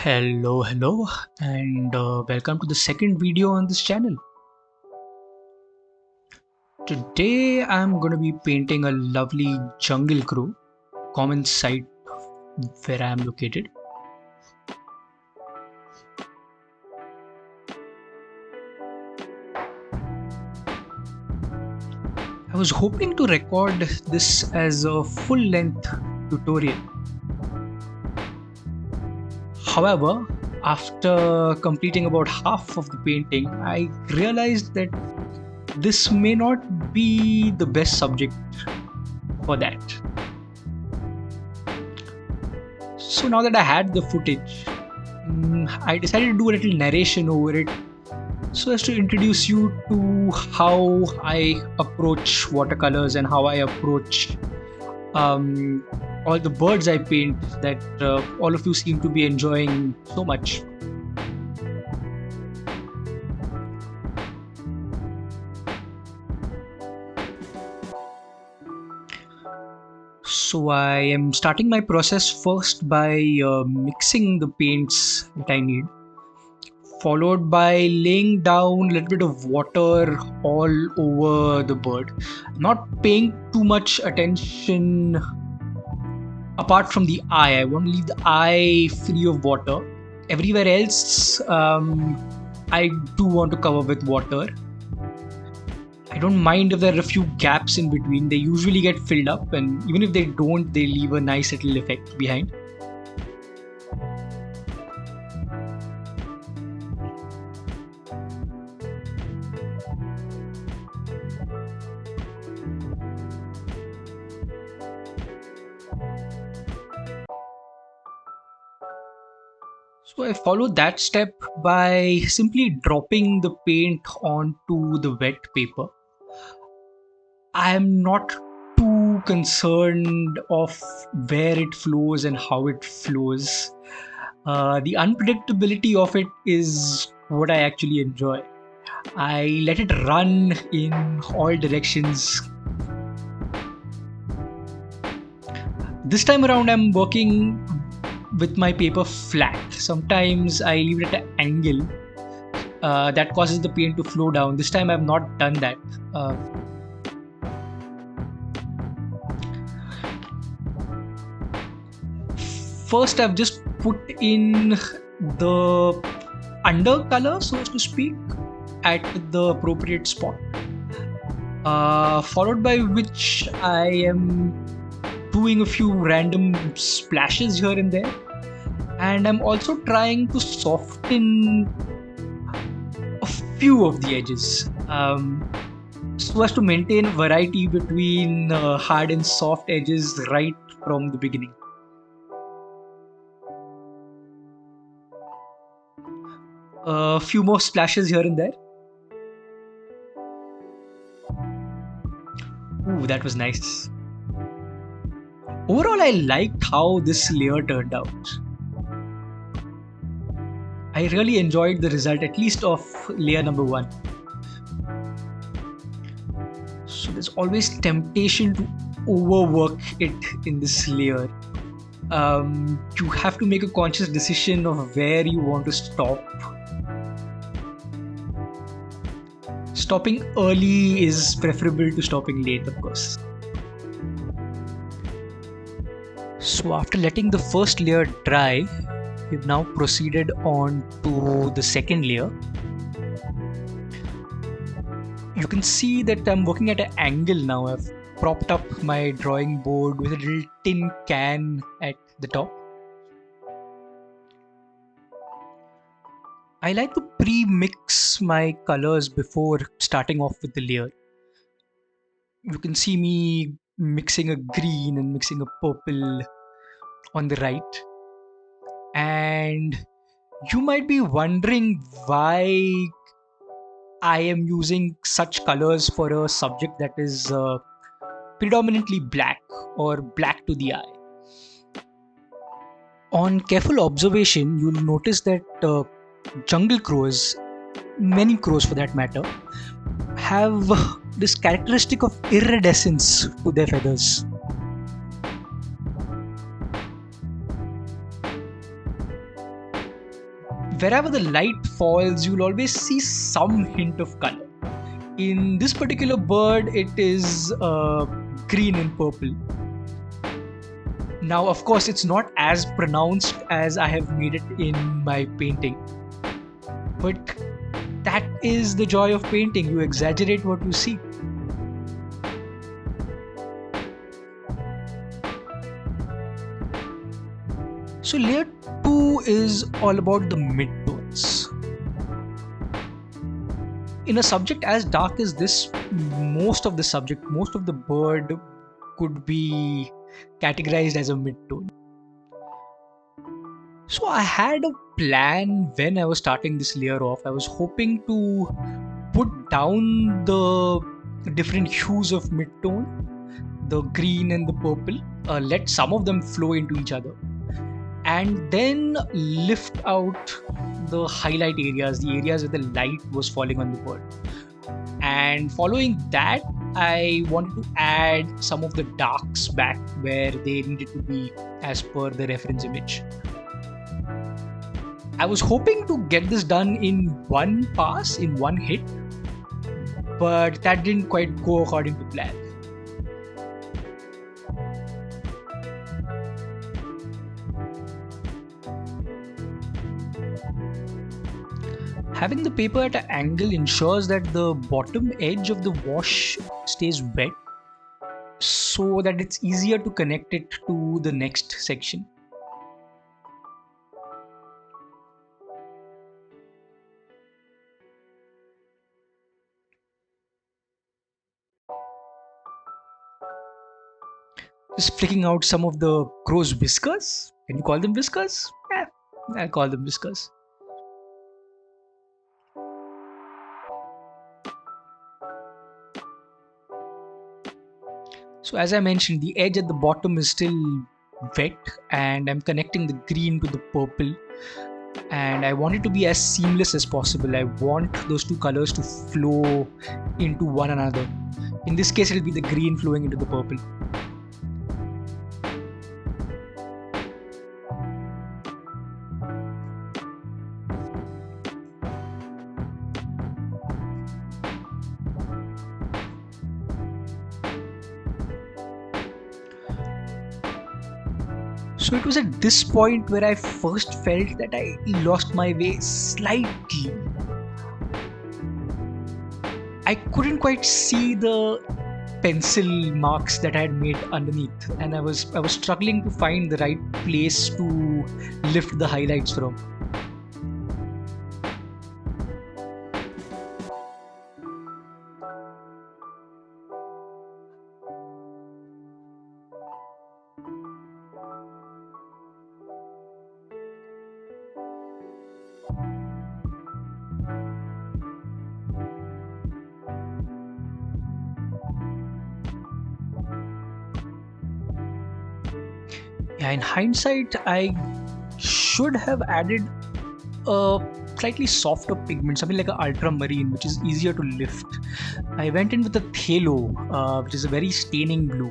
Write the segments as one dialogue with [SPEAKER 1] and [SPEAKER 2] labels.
[SPEAKER 1] Hello, and welcome to the second video on this channel. Today I'm going to be painting a lovely jungle crow, common sight where I am located. I was hoping to record this as a full-length tutorial. However, after completing about half of the painting, I realized that this may not be the best subject for that. So now that I had the footage, I decided to do a little narration over it so as to introduce you to how I approach watercolors and how I approach all the birds I paint that all of you seem to be enjoying so much. So I am starting my process first by mixing the paints that I need, followed by laying down a little bit of water all over the bird, not paying too much attention apart from the eye. I want to leave the eye free of water. Everywhere else, I do want to cover with water. I don't mind if there are a few gaps in between. They usually get filled up, and even if they don't, they leave a nice little effect behind. So I follow that step by simply dropping the paint onto the wet paper. I am not too concerned of where it flows and how it flows. The unpredictability of it is what I actually enjoy. I let it run in all directions. This time around I'm working with my paper flat. Sometimes I leave it at an angle that causes the paint to flow down. This time I've not done that. First I've just put in the undercolor, so as to speak, at the appropriate spot, followed by which I am doing a few random splashes here and there, and I'm also trying to soften a few of the edges so as to maintain variety between hard and soft edges right from the beginning. A few more splashes here and there. Ooh, that was nice. Overall, I liked how this layer turned out. I really enjoyed the result, at least of layer number 1. So there's always temptation to overwork it in this layer. You have to make a conscious decision of where you want to stop. Stopping early is preferable to stopping late, of course. So after letting the first layer dry, we've now proceeded on to the second layer. You can see that I'm working at an angle now. I've propped up my drawing board with a little tin can at the top. I like to pre-mix my colors before starting off with the layer. You can see me mixing a green and mixing a purple on the right. And you might be wondering why I am using such colors for a subject that is predominantly black or black to the eye. On careful observation, you'll notice that jungle crows, many crows for that matter, have this characteristic of iridescence to their feathers. wherever the light falls, you'll always see some hint of color. In this particular bird, it is green and purple. Now, of course, it's not as pronounced as I have made it in my painting, but that is the joy of painting. You exaggerate what you see. So layer 2 is all about the midtones. In a subject as dark as this, most of the bird could be categorized as a midtone. So I had a plan when I was starting this layer off. I was hoping to put down the different hues of midtone, the green and the purple, let some of them flow into each other, and then lift out the highlight areas, the areas where the light was falling on the bird. And following that, I wanted to add some of the darks back where they needed to be as per the reference image. I was hoping to get this done in one pass, in one hit, but that didn't quite go according to plan. Having the paper at an angle ensures that the bottom edge of the wash stays wet, so that it's easier to connect it to the next section. Just flicking out some of the crow's whiskers. Can you call them whiskers? Yeah, I'll call them whiskers. So as I mentioned, the edge at the bottom is still wet, and I'm connecting the green to the purple, and I want it to be as seamless as possible. I want those two colors to flow into one another. In this case, it'll be the green flowing into the purple. So it was at this point where I first felt that I lost my way slightly. I couldn't quite see the pencil marks that I had made underneath, and I was struggling to find the right place to lift the highlights from. Yeah, in hindsight, I should have added a slightly softer pigment, something like an ultramarine, which is easier to lift. I went in with a phthalo, which is a very staining blue,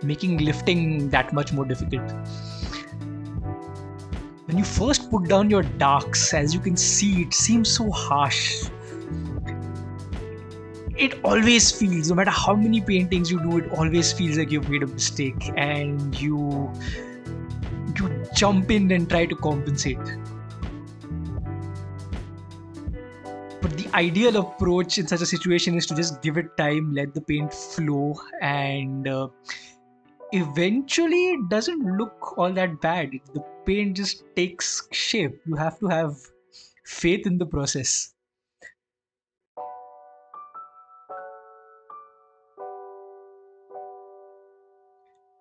[SPEAKER 1] making lifting that much more difficult. When you first put down your darks, as you can see, it seems so harsh. It always feels, no matter how many paintings you do, it always feels like you've made a mistake, and you jump in and try to compensate. But the ideal approach in such a situation is to just give it time, let the paint flow, and eventually it doesn't look all that bad. The paint just takes shape. You have to have faith in the process.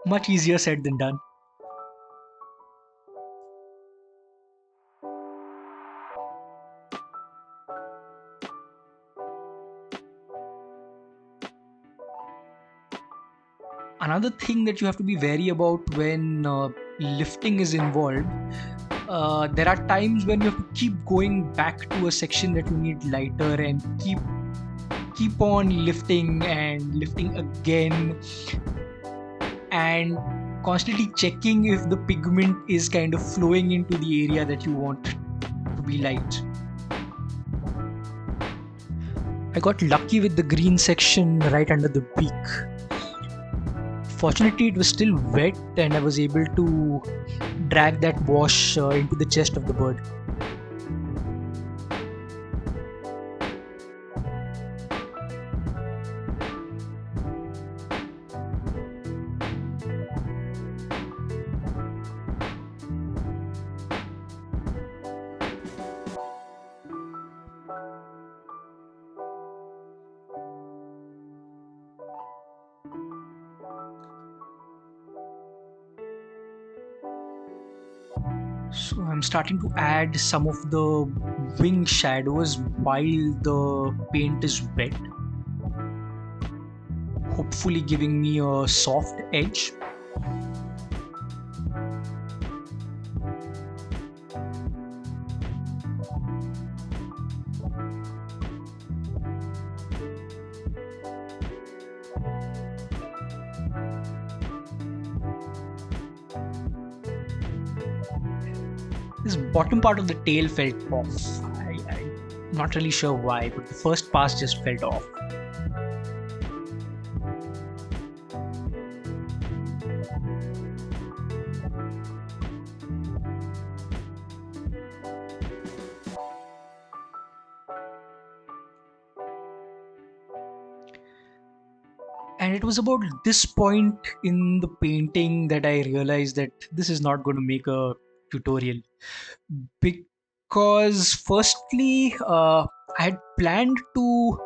[SPEAKER 1] Much easier said than done. Another thing that you have to be wary about when lifting is involved, there are times when you have to keep going back to a section that you need lighter and keep on lifting and lifting again, and constantly checking if the pigment is kind of flowing into the area that you want to be light. I got lucky with the green section right under the beak. Fortunately, it was still wet and I was able to drag that wash into the chest of the bird. So I'm starting to add some of the wing shadows while the paint is wet, hopefully giving me a soft edge. This bottom part of the tail felt off. I'm not really sure why, but the first pass just felt off. And it was about this point in the painting that I realized that this is not going to make a tutorial. Because firstly, I had planned to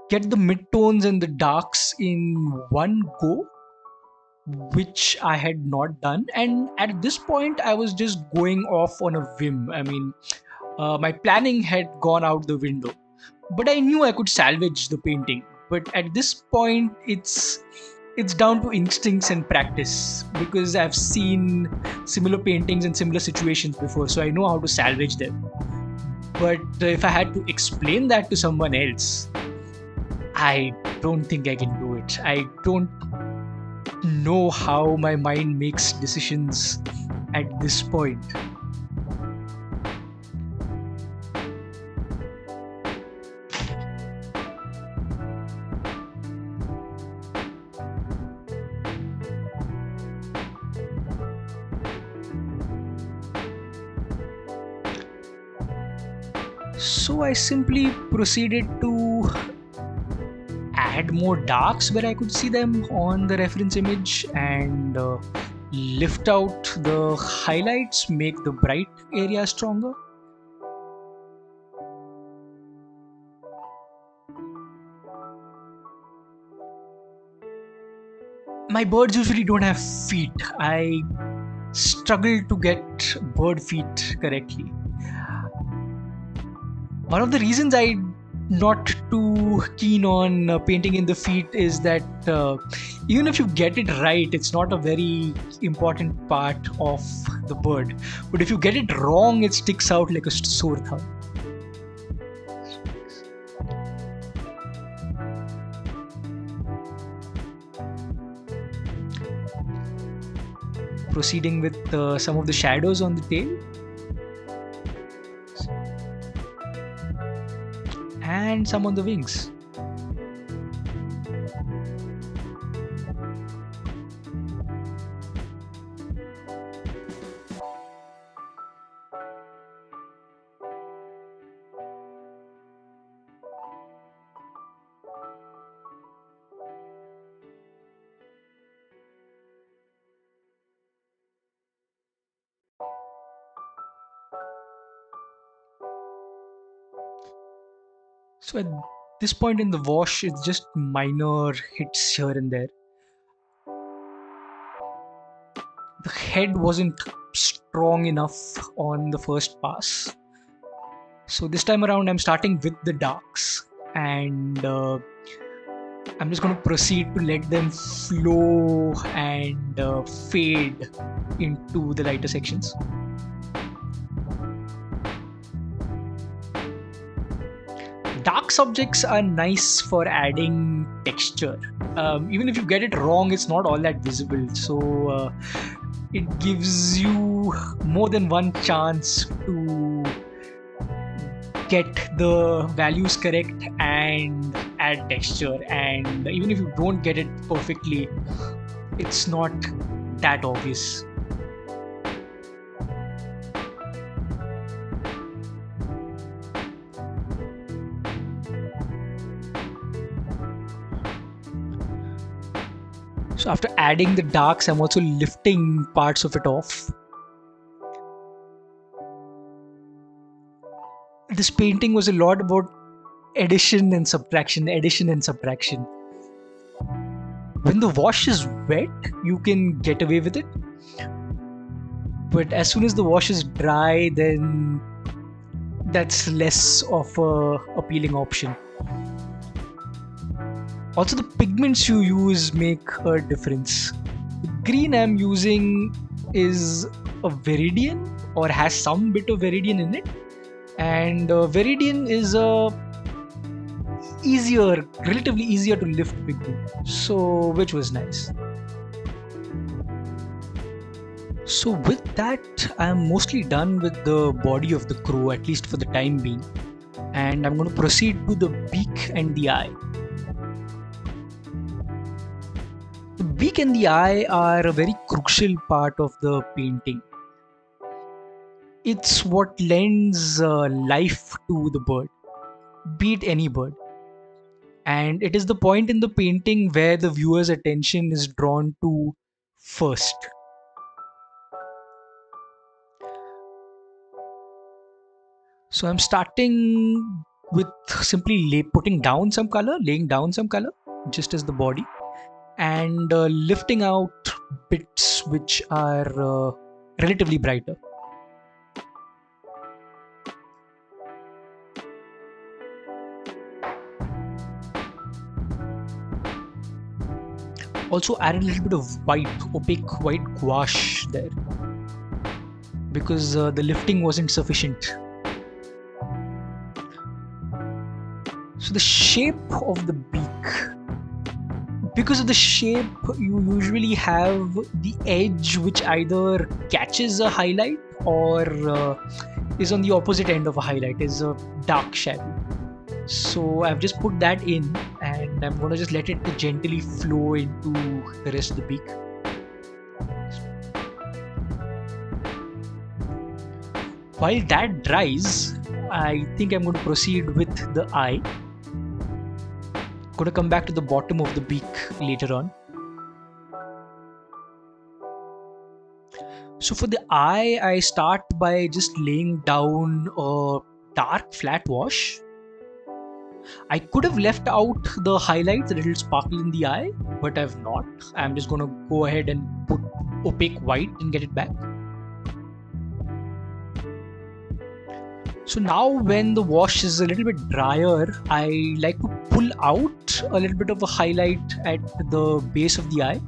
[SPEAKER 1] get the midtones and the darks in one go, which I had not done. And at this point, I was just going off on a whim. I mean, my planning had gone out the window, but I knew I could salvage the painting. But at this point, it's down to instincts and practice, because I've seen similar paintings in similar situations before, so I know how to salvage them. But if I had to explain that to someone else, I don't think I can do it. I don't know how my mind makes decisions at this point. So I simply proceeded to add more darks where I could see them on the reference image, and lift out the highlights, make the bright area stronger. My birds usually don't have feet. I struggle to get bird feet correctly. One of the reasons I'm not too keen on painting in the feet is that even if you get it right, it's not a very important part of the bird. But if you get it wrong, it sticks out like a sore thumb. Proceeding with some of the shadows on the tail. And some on the wings. So at this point in the wash, it's just minor hits here and there. The head wasn't strong enough on the first pass. So this time around, I'm starting with the darks, and I'm just going to proceed to let them flow and fade into the lighter sections. Dark subjects are nice for adding texture. Even if you get it wrong, it's not all that visible. So it gives you more than one chance to get the values correct and add texture. And even if you don't get it perfectly, it's not that obvious. So after adding the darks, I'm also lifting parts of it off. This painting was a lot about addition and subtraction. When the wash is wet, you can get away with it. But as soon as the wash is dry, then that's less of a appealing option. Also, the pigments you use make a difference. The green I'm using is a Viridian, or has some bit of Viridian in it, and Viridian is relatively easier to lift pigment, so which was nice. So with that, I'm mostly done with the body of the crow, at least for the time being, and I'm going to proceed to the beak and the eye. The beak and the eye are a very crucial part of the painting. It's what lends life to the bird, be it any bird. And it is the point in the painting where the viewer's attention is drawn to first. So I'm starting with simply laying down some color, just as the body, and lifting out bits which are relatively brighter. Also added a little bit of opaque white gouache there, because the lifting wasn't sufficient. So the shape of the beak, because of the shape, you usually have the edge which either catches a highlight or is on the opposite end of a highlight, is a dark shadow. So I've just put that in, and I'm going to just let it gently flow into the rest of the beak. While that dries, I think I'm going to proceed with the eye. Going to come back to the bottom of the beak later on. So for the eye, I start by just laying down a dark flat wash. I could have left out the highlights, a little sparkle in the eye, but I've not. I'm just going to go ahead and put opaque white and get it back. So now when the wash is a little bit drier, I like to pull out a little bit of a highlight at the base of the eye.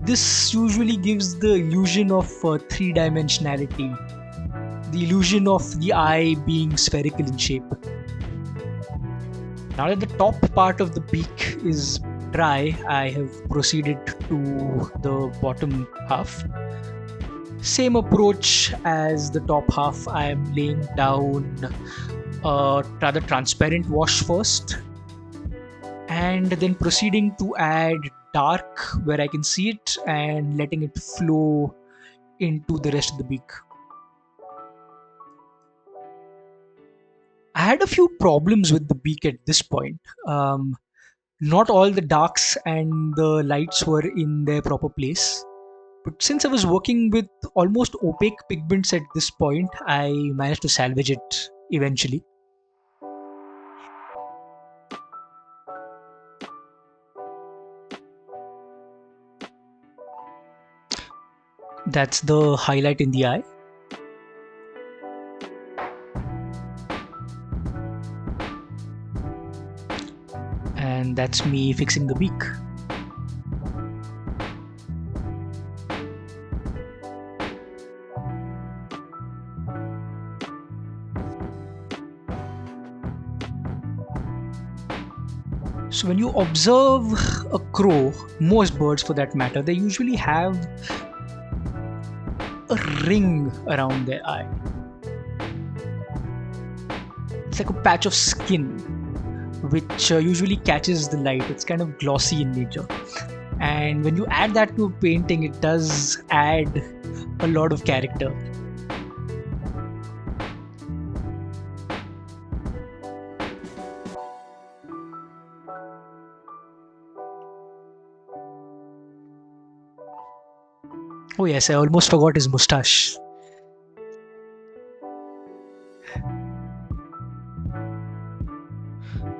[SPEAKER 1] This usually gives the illusion of three-dimensionality, the illusion of the eye being spherical in shape. Now that the top part of the beak is dry, I have proceeded to the bottom half. Same approach as the top half. I am laying down a rather transparent wash first, and then proceeding to add dark where I can see it and letting it flow into the rest of the beak. I had a few problems with the beak at this point. Not all the darks and the lights were in their proper place. But since I was working with almost opaque pigments at this point, I managed to salvage it eventually. That's the highlight in the eye. And that's me fixing the beak. So when you observe a crow, most birds for that matter, they usually have a ring around their eye. It's like a patch of skin which usually catches the light. It's kind of glossy in nature. And when you add that to a painting, it does add a lot of character. Oh yes, I almost forgot his mustache.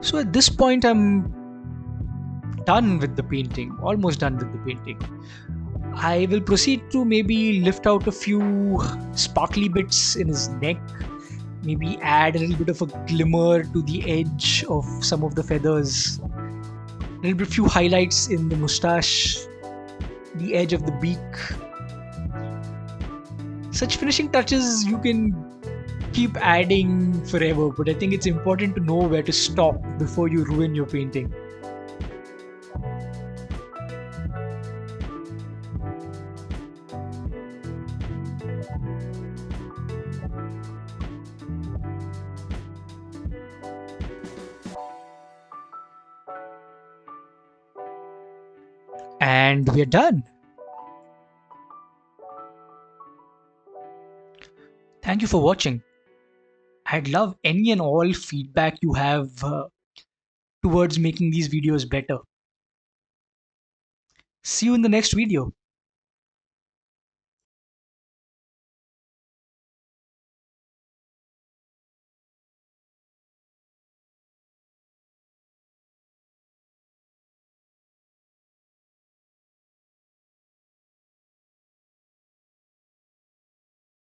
[SPEAKER 1] So at this point, I'm done with the painting, almost done with the painting. I will proceed to maybe lift out a few sparkly bits in his neck, maybe add a little bit of a glimmer to the edge of some of the feathers, a little bit few highlights in the mustache, the edge of the beak. Such finishing touches you can keep adding forever, but I think it's important to know where to stop before you ruin your painting. And we're done. Thank you for watching. I'd love any and all feedback you have towards making these videos better. See you in the next video.